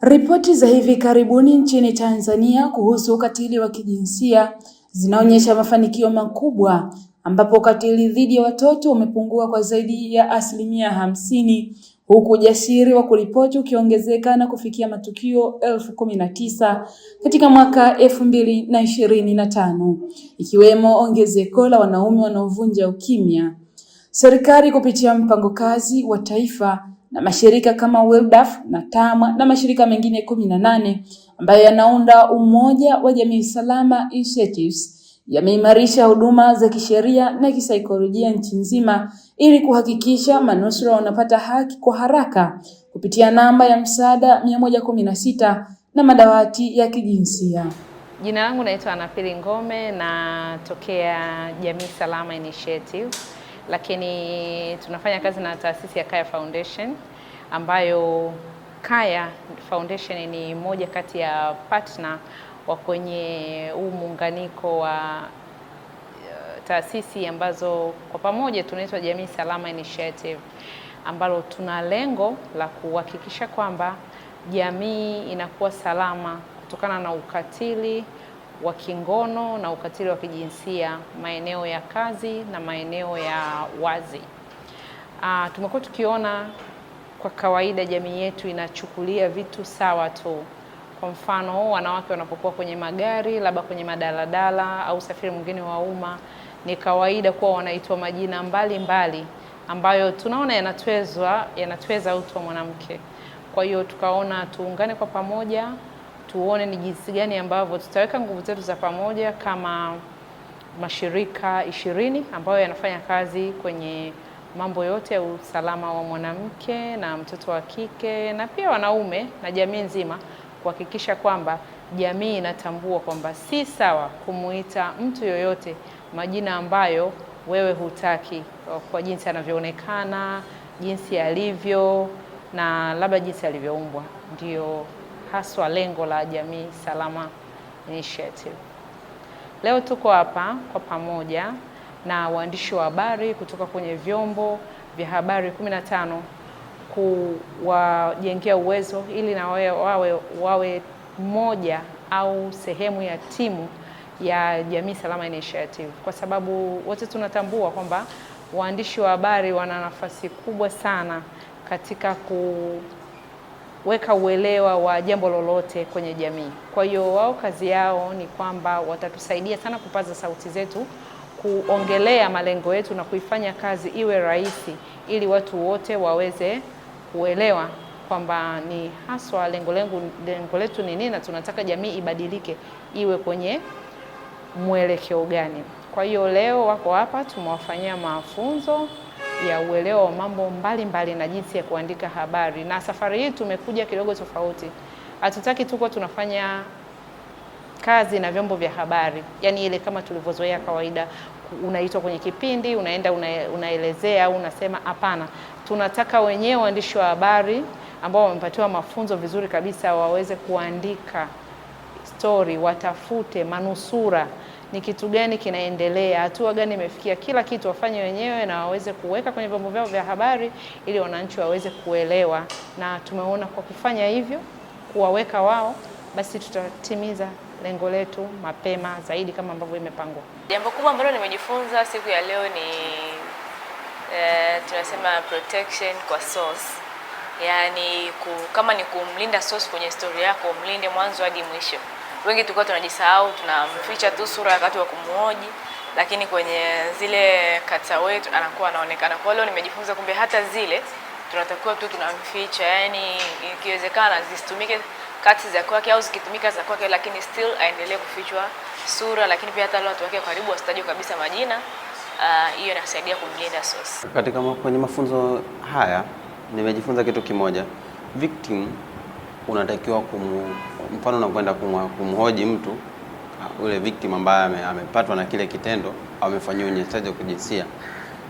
Ripoti za hivi karibuni nchini Tanzania kuhusu ukatili wa kijinsia zinaonyesha mafanikio makubwa, ambapo ukatili dhidi ya watoto umepungua kwa zaidi ya 50%, huku ujasiri wa kuripoti ukiongezeka na kufikia matukio 19,000 katika mwaka 2025, ikiwemo ongezeko la wanaume wanaovunja ukimya. Serikali kupitia mpango kazi wa taifa na mashirika kama WiLDAF na TAMWA na mashirika mengine 18 ambayo yanaunda Umoja wa Jamii Salama Initiatives yameimarisha huduma za kisheria na kisaikolojia nchi nzima ili kuhakikisha manusura wanapata haki kwa haraka kupitia namba ya msaada 116 na madawati ya kijinsia. Jina langu naitwa Anapili Ngome na tokea Jamii Salama Initiative, lakini tunafanya kazi na taasisi ya Kaya Foundation, ambayo Kaya Foundation ni moja kati ya partner wa kwenye huu muunganiko wa taasisi ambazo kwa pamoja tunaitwa Jamii Salama Initiative, ambalo tuna lengo la kuhakikisha kwamba jamii inakuwa salama kutokana na ukatili wa kingono na ukatili wa kijinsia maeneo ya kazi na maeneo ya wazi. Tumekuwa tukiona kwa kawaida jamii yetu inachukulia vitu sawa tu. Kwa mfano, wanawake wanapokuwa kwenye magari, labda kwenye madaladala au usafiri mwingine wa umma, ni kawaida kuwa wanaitwa majina mbalimbali ambayo tunaona yanatweza utu wa mwanamke. Kwa hiyo tukaona tuungane kwa pamoja, tuone ni jinsi gani ambavyo tutaweka nguvu zetu za pamoja kama mashirika 20 ambayo yanafanya kazi kwenye mambo yote ya usalama wa mwanamke na mtoto wa kike na pia wanaume na jamii nzima, kuhakikisha kwamba jamii inatambua kwamba si sawa kumuita mtu yoyote majina ambayo wewe hutaki, kwa jinsi anavyoonekana, jinsi alivyo na labda jinsi alivyoumbwa. Ndio haswa lengo la Jamii Salama Initiative. Leo tuko hapa kwa pamoja na waandishi wa habari kutoka kwenye vyombo vya habari 15 kuwajengea uwezo ili na wawe moja au sehemu ya timu ya Jamii Salama Initiative, kwa sababu wote tunatambua kwamba waandishi wa habari wana nafasi kubwa sana katika kuweka uelewa wa jambo lolote kwenye jamii. Kwa hiyo wao kazi yao ni kwamba watatusaidia sana kupaza sauti zetu, kuongelea malengo yetu na kuifanya kazi iwe rahisi ili watu wote waweze kuelewa kwamba ni haswa lengo letu ni nini na tunataka jamii ibadilike iwe kwenye mwelekeo gani. Kwa hiyo leo wako hapa, tumewafanyia mafunzo ya uelewa wa mambo mbalimbali na jinsi ya kuandika habari. Na safari hii tumekuja kidogo tofauti. Hatutaki tu kwa tunafanya kazi na vyombo vya habari, yani ile kama tulivyozoea kawaida, unaitwa kwenye kipindi, unaenda unaelezea au unasema. Hapana, tunataka wenyewe waandishi wa habari ambao wamepatiwa mafunzo vizuri kabisa waweze kuandika story, watafute manusura, ni kitu gani kinaendelea, hatua gani imefikia, kila kitu wafanye wenyewe na waweze kuweka kwenye vyombo vyao vya habari ili wananchi waweze kuelewa. Na tumeona kwa kufanya hivyo, kuwaweka wao, basi tutatimiza lengo letu mapema zaidi kama ambavyo imepangwa. Jambo kubwa ambalo nimejifunza siku ya leo ni tunasema protection kwa source. Yaani kama ni kumlinda source kwenye story yako, mlinde mwanzo hadi mwisho. Wengi tulikuwa tunajisahau, tunamficha tu sura wakati wa kumhoji, lakini kwenye zile cutaway anakuwa anaonekana. Kwa leo nimejifunza kumbe hata zile tunatakiwa tu tunamficha, yani ikiwezekana zisitumike kati za kwake au zikitumika za kwake, lakini still aendelee kufichwa sura, lakini pia hata watu wake karibu wasitajwe kabisa majina. Hiyo inasaidia kumlinda source. Katika kwenye mafunzo haya nimejifunza kitu kimoja. Victim unatakiwa mfano unakwenda kumhoji mtu ule victim ambaye amepatwa na kile kitendo au amefanywa unyanyasaji wa kijinsia.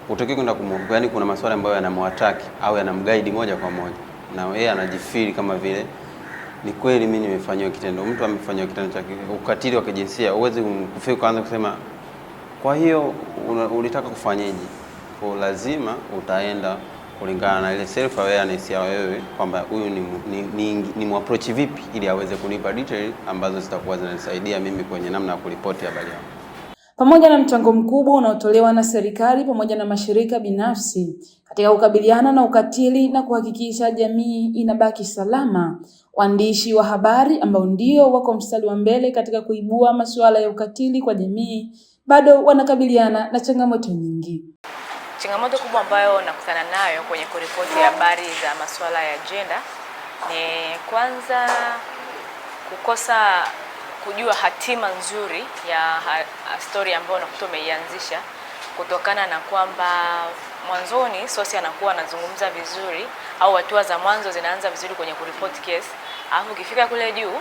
Utakiwa kwenda yani kuna maswali ambayo yanamwataki au yanamguide moja kwa moja, na yeye anajifeel kama vile ni kweli mimi nimefanywa kitendo. Mtu amefanywa kitendo cha ukatili wa kijinsia, uweze kufika kwanza kusema kwa hiyo ulitaka kufanyaje? Kwa lazima utaenda kulingana na ile self awareness ya wewe kwamba huyu ni approach vipi ili aweze kunipa detail ambazo zitakuwa zinanisaidia mimi kwenye namna ya kuripoti habari yangu. Pamoja na mchango mkubwa unaotolewa na serikali pamoja na mashirika binafsi katika kukabiliana na ukatili na kuhakikisha jamii inabaki salama, waandishi wa habari ambao ndio wako mstari wa mbele katika kuibua masuala ya ukatili kwa jamii bado wanakabiliana na changamoto nyingi. Changamoto kubwa ambayo nakutana nayo kwenye kuripoti habari za masuala ya gender ni kwanza kukosa kujua hatima nzuri ya story ambayo unakuta umeianzisha, kutokana na kwamba mwanzoni sosi anakuwa anazungumza vizuri au hatua za mwanzo zinaanza vizuri kwenye kuripoti case, alafu ukifika kule juu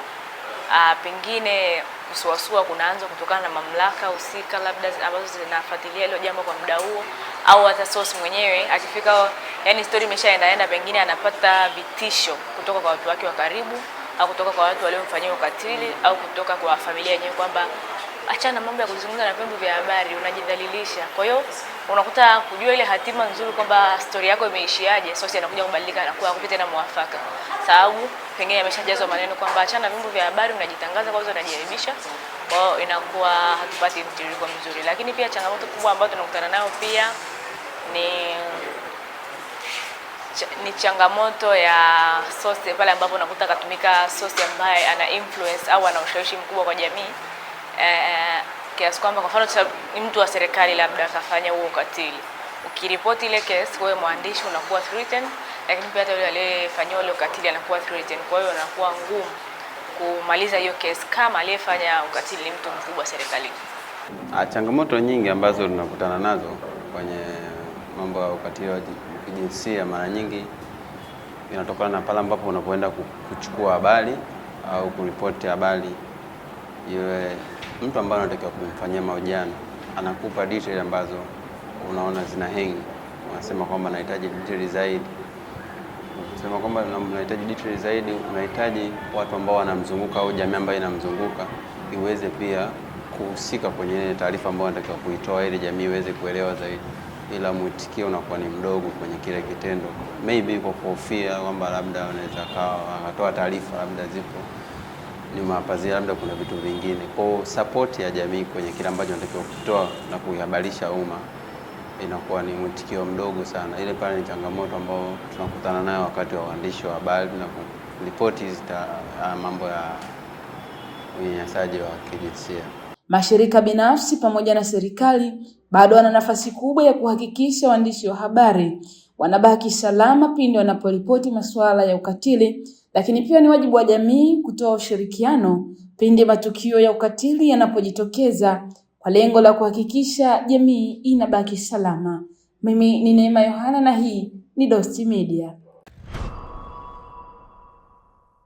pengine kusuasua kunaanza kutokana na mamlaka husika labda ambazo zinafuatilia hilo jambo kwa muda huo, au hata source mwenyewe akifika, yani story imeshaenda pengine anapata vitisho kutoka kwa watu wake wa karibu au kutoka kwa watu waliomfanyia ukatili au kutoka kwa familia yenyewe kwamba achana mambo ya kuzungumza na vyombo vya habari, unajidhalilisha. Kwa hiyo unakuta kujua ile hatima nzuri kwamba story yako imeishiaje, sosi anakuja kubadilika na kuwa kupita na muafaka, sababu pengine ameshajazwa maneno kwamba achana na vyombo vya habari, unajitangaza kwanza, unajiaibisha. Kwa hiyo inakuwa hatupati mtiririko mzuri. Lakini pia changamoto kubwa ambayo tunakutana nayo pia ni changamoto ya source pale ambapo unakuta katumika source ambaye ana influence au ana ushawishi mkubwa kwa jamii, kiasi kwamba kwa mfano ni mtu wa serikali labda akafanya huo ukatili, ukiripoti ile case wewe mwandishi unakuwa threatened, lakini pia hata yule aliyefanywa ile ukatili anakuwa threatened. Kwa hiyo inakuwa ngumu kumaliza hiyo case kama aliyefanya ukatili ni mtu mkubwa serikalini. Changamoto nyingi ambazo tunakutana nazo kwenye mambo ya ukatili wa kijinsia mara nyingi inatokana na pale ambapo unapoenda kuchukua habari au kuripoti habari, yule mtu ambaye anatakiwa kumfanyia mahojiano anakupa detail ambazo unaona zina hang, unasema kwamba nahitaji detail zaidi. Unasema kwamba unahitaji detail zaidi, unahitaji watu ambao wanamzunguka au jamii ambayo inamzunguka iweze pia kuhusika kwenye taarifa ambayo unatakiwa kuitoa ili jamii iweze kuelewa zaidi, ila mwitikio unakuwa ni mdogo kwenye kile kitendo, maybe kwa kuhofia kwamba labda wanaweza akatoa taarifa labda zipo nyuma pazia, labda kuna vitu vingine. Kwa support ya jamii kwenye kile ambacho unatakiwa kutoa na kuihabarisha umma inakuwa ni mwitikio mdogo sana. Ile pale ni changamoto ambayo tunakutana nayo wakati wa uandishi wa habari na kuripoti mambo ya unyanyasaji wa kijinsia. Mashirika binafsi pamoja na serikali bado wana nafasi kubwa ya kuhakikisha waandishi wa habari wanabaki salama pindi wanaporipoti masuala ya ukatili, lakini pia ni wajibu wa jamii kutoa ushirikiano pindi matukio ya ukatili yanapojitokeza kwa lengo la kuhakikisha jamii inabaki salama. Mimi ni Neema Yohana na hii ni Dosti Media.